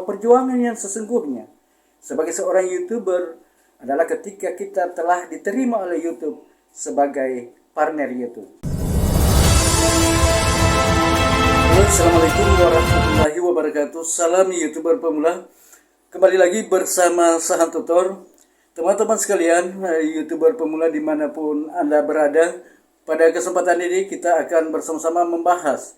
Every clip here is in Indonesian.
perjuangan yang sesungguhnya sebagai seorang YouTuber adalah ketika kita telah diterima oleh YouTube sebagai partner YouTube. Halo, Assalamualaikum warahmatullahi wabarakatuh. Salam YouTuber pemula. Kembali lagi bersama Sahan Tutor. Teman-teman sekalian, YouTuber pemula dimanapun Anda berada, pada kesempatan ini kita akan bersama-sama membahas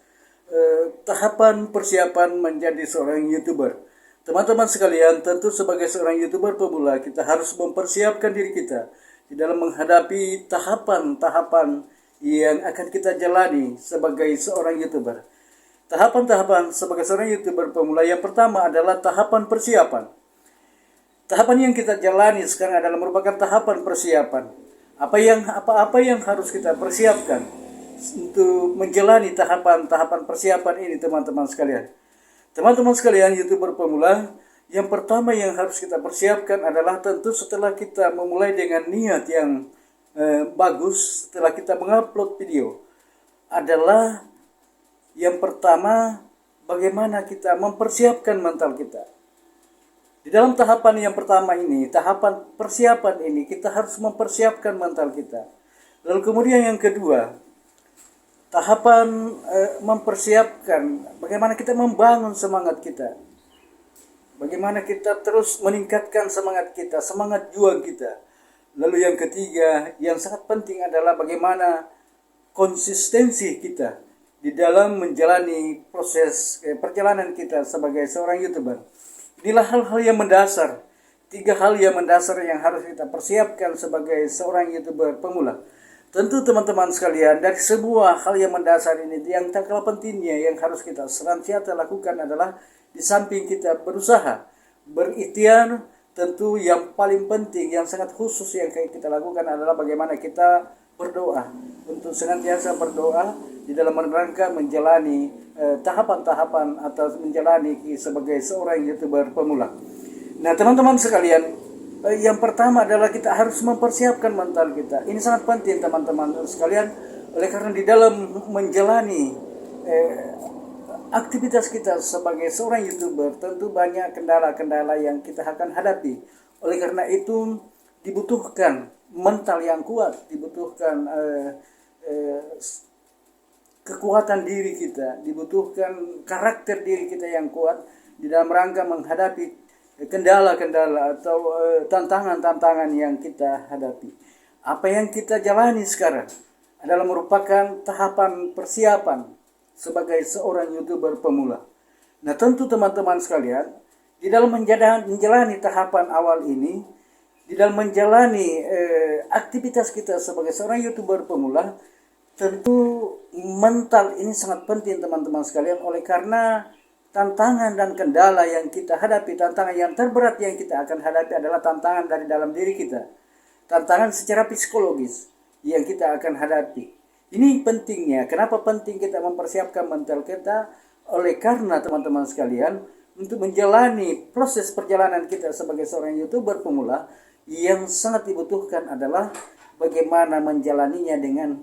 tahapan persiapan menjadi seorang YouTuber. Teman-teman sekalian, tentu sebagai seorang YouTuber pemula, kita harus mempersiapkan diri kita di dalam menghadapi tahapan-tahapan yang akan kita jalani sebagai seorang YouTuber. Tahapan-tahapan sebagai seorang YouTuber pemula yang pertama adalah tahapan persiapan. Tahapan yang kita jalani sekarang adalah merupakan tahapan persiapan. Apa yang harus kita persiapkan untuk menjalani tahapan-tahapan persiapan ini, teman-teman sekalian. Teman-teman sekalian, YouTuber pemula, yang pertama yang harus kita persiapkan adalah tentu setelah kita memulai dengan niat yang bagus, setelah kita mengupload video, adalah yang pertama bagaimana kita mempersiapkan mental kita. Di dalam tahapan yang pertama ini, tahapan persiapan ini, kita harus mempersiapkan mental kita. Lalu kemudian yang kedua, tahapan mempersiapkan bagaimana kita membangun semangat kita. Bagaimana kita terus meningkatkan semangat kita, semangat juang kita. Lalu yang ketiga, yang sangat penting adalah bagaimana konsistensi kita di dalam menjalani proses perjalanan kita sebagai seorang YouTuber. Inilah hal-hal yang mendasar, 3 hal yang mendasar yang harus kita persiapkan sebagai seorang YouTuber pemula. Tentu teman-teman sekalian, dari sebuah hal yang mendasar ini, yang tak kalah pentingnya yang harus kita senantiasa lakukan adalah di samping kita berusaha, berikhtiar, tentu yang paling penting, yang sangat khusus yang kita lakukan adalah bagaimana kita berdoa. Untuk senantiasa berdoa di dalam rangka menjalani tahapan-tahapan atau menjalani sebagai seorang YouTuber pemula. Nah, teman-teman sekalian, yang pertama adalah kita harus mempersiapkan mental kita. Ini sangat penting, teman-teman sekalian, oleh karena di dalam menjalani aktivitas kita sebagai seorang YouTuber, tentu banyak kendala-kendala yang kita akan hadapi. Oleh karena itu dibutuhkan mental yang kuat, dibutuhkan kekuatan diri kita, dibutuhkan karakter diri kita yang kuat di dalam rangka menghadapi kendala-kendala atau tantangan-tantangan yang kita hadapi. Apa yang kita jalani sekarang adalah merupakan tahapan persiapan sebagai seorang YouTuber pemula. Nah, tentu teman-teman sekalian, di dalam menjalani tahapan awal ini, di dalam menjalani aktivitas kita sebagai seorang YouTuber pemula, tentu mental ini sangat penting, teman-teman sekalian, oleh karena tantangan dan kendala yang kita hadapi, tantangan yang terberat yang kita akan hadapi adalah tantangan dari dalam diri kita. Tantangan secara psikologis yang kita akan hadapi. Ini pentingnya. Kenapa penting kita mempersiapkan mental kita? Oleh karena teman-teman sekalian, untuk menjalani proses perjalanan kita sebagai seorang YouTuber pemula, yang sangat dibutuhkan adalah bagaimana menjalaninya dengan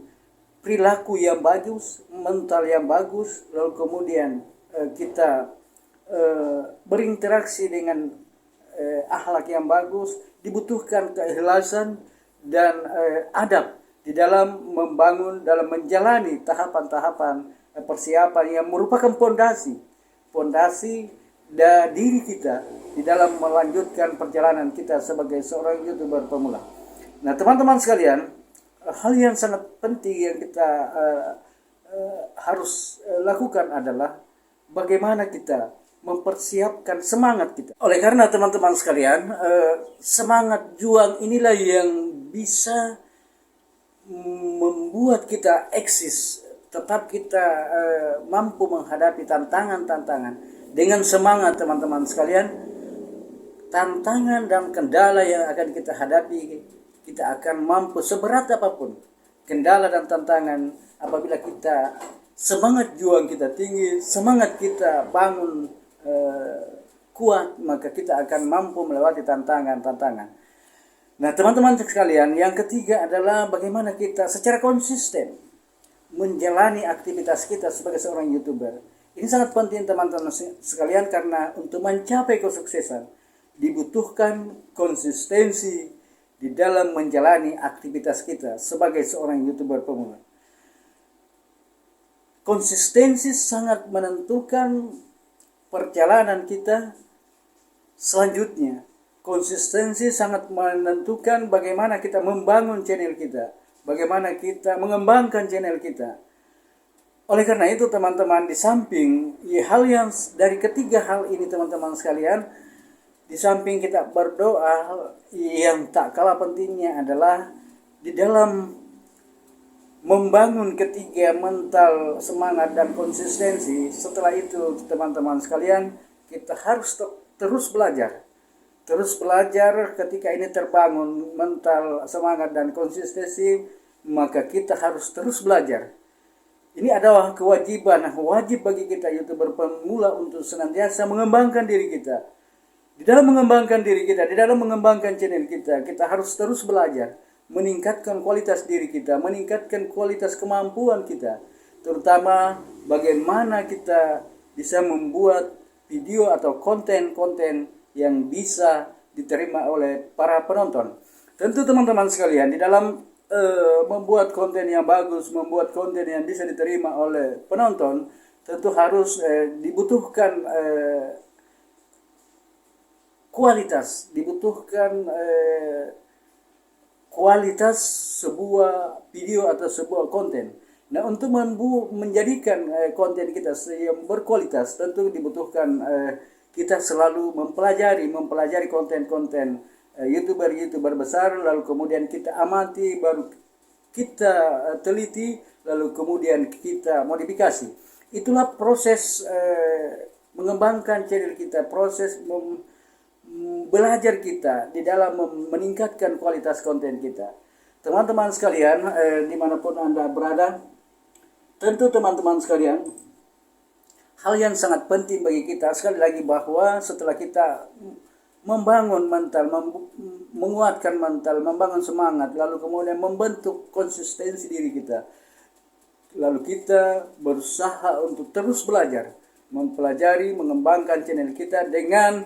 perilaku yang bagus, mental yang bagus, lalu kemudian kita berinteraksi dengan akhlak yang bagus, dibutuhkan keikhlasan dan adab di dalam membangun, dalam menjalani tahapan-tahapan persiapan yang merupakan fondasi diri kita di dalam melanjutkan perjalanan kita sebagai seorang YouTuber pemula. Nah, teman-teman sekalian, hal yang sangat penting yang kita harus lakukan adalah bagaimana kita mempersiapkan semangat kita. Oleh karena teman-teman sekalian, semangat juang inilah yang bisa membuat kita eksis, tetap kita mampu menghadapi tantangan-tantangan. Dengan semangat, teman-teman sekalian, tantangan dan kendala yang akan kita hadapi, kita akan mampu seberat apapun kendala dan tantangan apabila kita semangat juang kita tinggi, semangat kita bangun kuat, maka kita akan mampu melewati tantangan-tantangan. Nah, teman-teman sekalian, yang ketiga adalah bagaimana kita secara konsisten menjalani aktivitas kita sebagai seorang YouTuber. Ini sangat penting teman-teman sekalian, karena untuk mencapai kesuksesan dibutuhkan konsistensi di dalam menjalani aktivitas kita sebagai seorang YouTuber pemula. Konsistensi sangat menentukan perjalanan kita selanjutnya. Konsistensi sangat menentukan bagaimana kita membangun channel kita, bagaimana kita mengembangkan channel kita. Oleh karena itu teman-teman, di samping hal yang dari ketiga hal ini teman-teman sekalian, di samping kita berdoa, yang tak kalah pentingnya adalah di dalam membangun ketiga mental, semangat, dan konsistensi. Setelah itu teman-teman sekalian, kita harus terus belajar. Terus belajar. Ketika ini terbangun mental, semangat, dan konsistensi, maka kita harus terus belajar. Ini adalah kewajiban, wajib bagi kita YouTuber pemula untuk senantiasa mengembangkan diri kita. Di dalam mengembangkan diri kita, di dalam mengembangkan channel kita, kita harus terus belajar, meningkatkan kualitas diri kita, meningkatkan kualitas kemampuan kita, terutama bagaimana kita bisa membuat video atau konten-konten yang bisa diterima oleh para penonton. Tentu teman-teman sekalian, di dalam membuat konten yang bagus, membuat konten yang bisa diterima oleh penonton, tentu harus dibutuhkan kualitas, dibutuhkan kualitas sebuah video atau sebuah konten. Nah, untuk menjadikan konten kita yang berkualitas, tentu dibutuhkan kita selalu mempelajari konten-konten YouTuber besar, lalu kemudian kita amati, baru kita teliti, lalu kemudian kita modifikasi. Itulah proses mengembangkan channel kita, proses belajar kita di dalam meningkatkan kualitas konten kita. Teman-teman sekalian, dimanapun Anda berada, tentu teman-teman sekalian, hal yang sangat penting bagi kita sekali lagi bahwa setelah kita membangun mental, menguatkan mental, membangun semangat, lalu kemudian membentuk konsistensi diri kita, lalu kita berusaha untuk terus belajar, mempelajari, mengembangkan channel kita dengan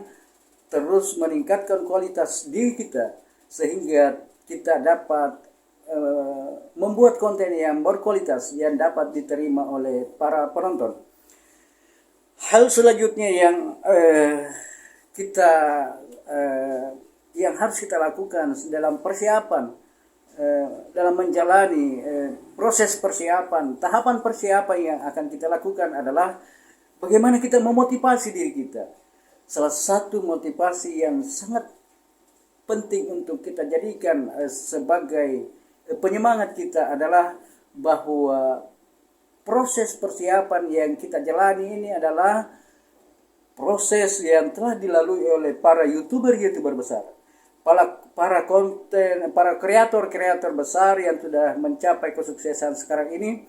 terus meningkatkan kualitas diri kita, sehingga kita dapat membuat konten yang berkualitas yang dapat diterima oleh para penonton. Hal selanjutnya yang yang harus kita lakukan dalam persiapan, dalam menjalani proses persiapan, tahapan persiapan yang akan kita lakukan adalah bagaimana kita memotivasi diri kita. Salah satu motivasi yang sangat penting untuk kita jadikan sebagai penyemangat kita adalah bahwa proses persiapan yang kita jalani ini adalah proses yang telah dilalui oleh para YouTuber besar, para kreator besar yang sudah mencapai kesuksesan sekarang ini,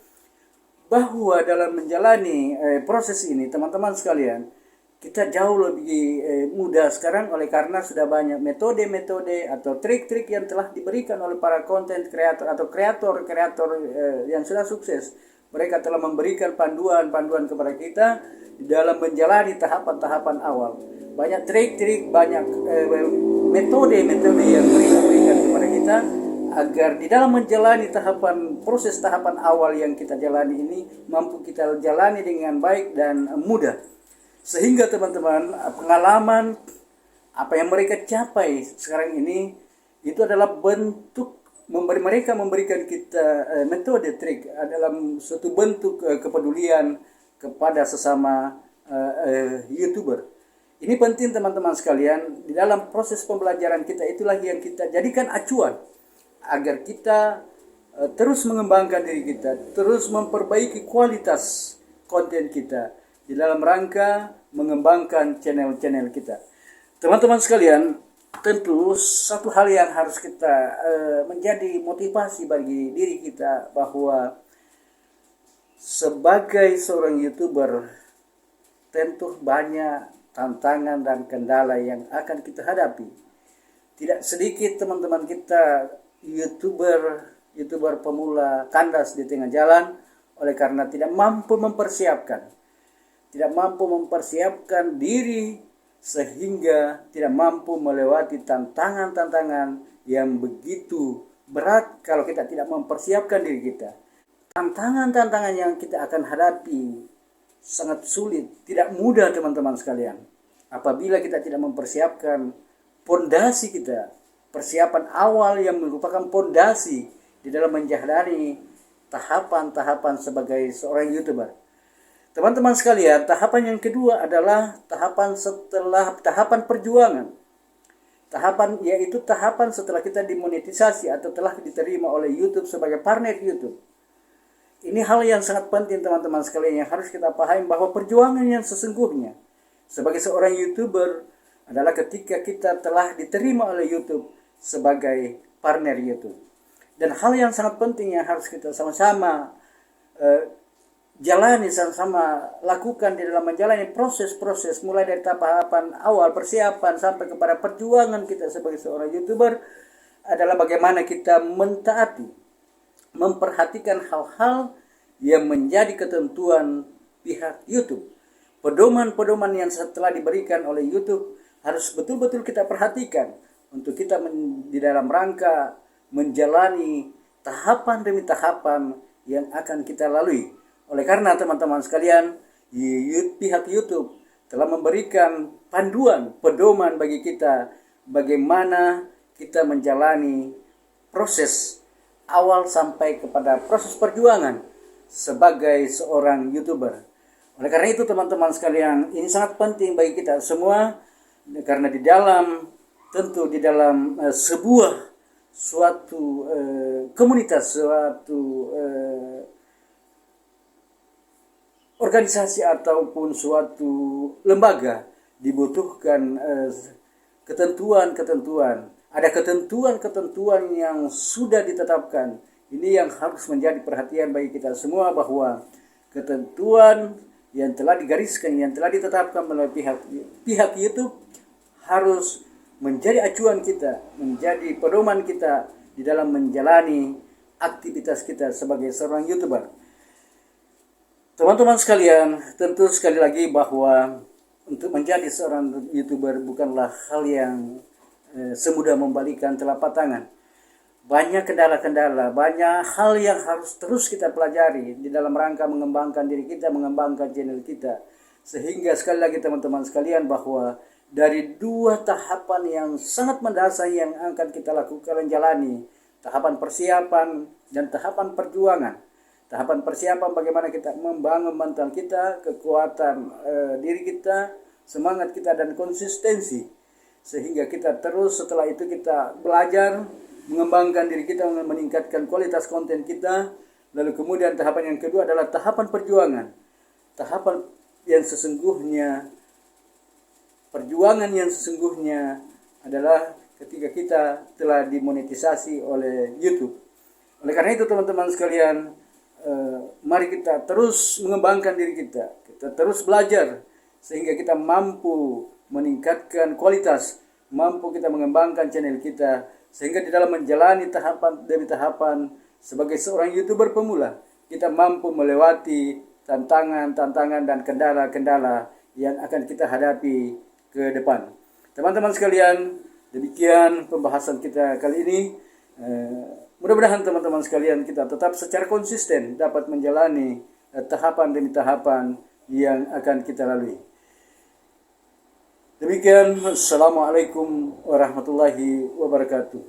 bahwa dalam menjalani proses ini teman-teman sekalian, kita jauh lebih mudah sekarang oleh karena sudah banyak metode-metode atau trik-trik yang telah diberikan oleh para konten kreator atau kreator yang sudah sukses. Mereka telah memberikan panduan-panduan kepada kita dalam menjalani tahapan-tahapan awal. Banyak trik-trik, banyak metode-metode yang mereka berikan kepada kita agar di dalam menjalani proses tahapan awal yang kita jalani ini mampu kita jalani dengan baik dan mudah. Sehingga teman-teman, pengalaman apa yang mereka capai sekarang ini itu adalah bentuk mereka memberikan kita metode trik dalam suatu bentuk kepedulian kepada sesama YouTuber. Ini penting teman-teman sekalian, di dalam proses pembelajaran kita itulah yang kita jadikan acuan agar kita terus mengembangkan diri kita, terus memperbaiki kualitas konten kita di dalam rangka mengembangkan channel-channel kita. Teman-teman sekalian, tentu satu hal yang harus kita menjadi motivasi bagi diri kita bahwa sebagai seorang YouTuber tentu banyak tantangan dan kendala yang akan kita hadapi. Tidak sedikit teman-teman kita YouTuber pemula kandas di tengah jalan oleh karena tidak mampu mempersiapkan. tidak mampu mempersiapkan diri sehingga tidak mampu melewati tantangan-tantangan yang begitu berat kalau kita tidak mempersiapkan diri kita. Tantangan-tantangan yang kita akan hadapi sangat sulit, tidak mudah teman-teman sekalian. Apabila kita tidak mempersiapkan pondasi kita, persiapan awal yang merupakan pondasi di dalam menjalani tahapan-tahapan sebagai seorang YouTuber. Teman-teman sekalian, tahapan yang kedua adalah tahapan setelah tahapan perjuangan. Tahapan yaitu tahapan setelah kita dimonetisasi atau telah diterima oleh YouTube sebagai partner YouTube. Ini hal yang sangat penting teman-teman sekalian yang harus kita pahami bahwa perjuangan yang sesungguhnya sebagai seorang YouTuber adalah ketika kita telah diterima oleh YouTube sebagai partner YouTube. Dan hal yang sangat penting yang harus kita sama-sama jalani, sama-sama lakukan di dalam menjalani proses-proses mulai dari tahapan awal persiapan sampai kepada perjuangan kita sebagai seorang YouTuber adalah bagaimana kita mentaati, memperhatikan hal-hal yang menjadi ketentuan pihak YouTube. Pedoman-pedoman yang setelah diberikan oleh YouTube harus betul-betul kita perhatikan untuk kita di dalam rangka menjalani tahapan demi tahapan yang akan kita lalui. Oleh karena teman-teman sekalian, pihak YouTube telah memberikan panduan, pedoman bagi kita bagaimana kita menjalani proses awal sampai kepada proses perjuangan sebagai seorang YouTuber. Oleh karena itu teman-teman sekalian, ini sangat penting bagi kita semua karena di dalam sebuah suatu komunitas, suatu organisasi ataupun suatu lembaga dibutuhkan ketentuan-ketentuan. Ada ketentuan-ketentuan yang sudah ditetapkan. Ini yang harus menjadi perhatian bagi kita semua bahwa ketentuan yang telah digariskan, yang telah ditetapkan oleh pihak YouTube harus menjadi acuan kita, menjadi pedoman kita di dalam menjalani aktivitas kita sebagai seorang YouTuber. Teman-teman sekalian, tentu sekali lagi bahwa untuk menjadi seorang YouTuber bukanlah hal yang semudah membalikan telapak tangan. Banyak kendala-kendala, banyak hal yang harus terus kita pelajari di dalam rangka mengembangkan diri kita, mengembangkan channel kita. Sehingga sekali lagi teman-teman sekalian bahwa dari dua tahapan yang sangat mendasar yang akan kita lakukan dan jalani, tahapan persiapan dan tahapan perjuangan. Tahapan persiapan bagaimana kita membangun mental kita, kekuatan diri kita, semangat kita dan konsistensi. Sehingga kita terus setelah itu kita belajar, mengembangkan diri kita, meningkatkan kualitas konten kita. Lalu kemudian tahapan yang kedua adalah tahapan perjuangan. Tahapan yang sesungguhnya, perjuangan yang sesungguhnya adalah ketika kita telah dimonetisasi oleh YouTube. Oleh karena itu teman-teman sekalian, mari kita terus mengembangkan diri kita terus belajar sehingga kita mampu meningkatkan kualitas, mampu kita mengembangkan channel kita, sehingga di dalam menjalani tahapan demi tahapan sebagai seorang YouTuber pemula, kita mampu melewati tantangan-tantangan dan kendala-kendala yang akan kita hadapi ke depan. Teman-teman sekalian, demikian pembahasan kita kali ini. Mudah-mudahan teman-teman sekalian kita tetap secara konsisten dapat menjalani tahapan demi tahapan yang akan kita lalui. Demikian, Assalamualaikum warahmatullahi wabarakatuh.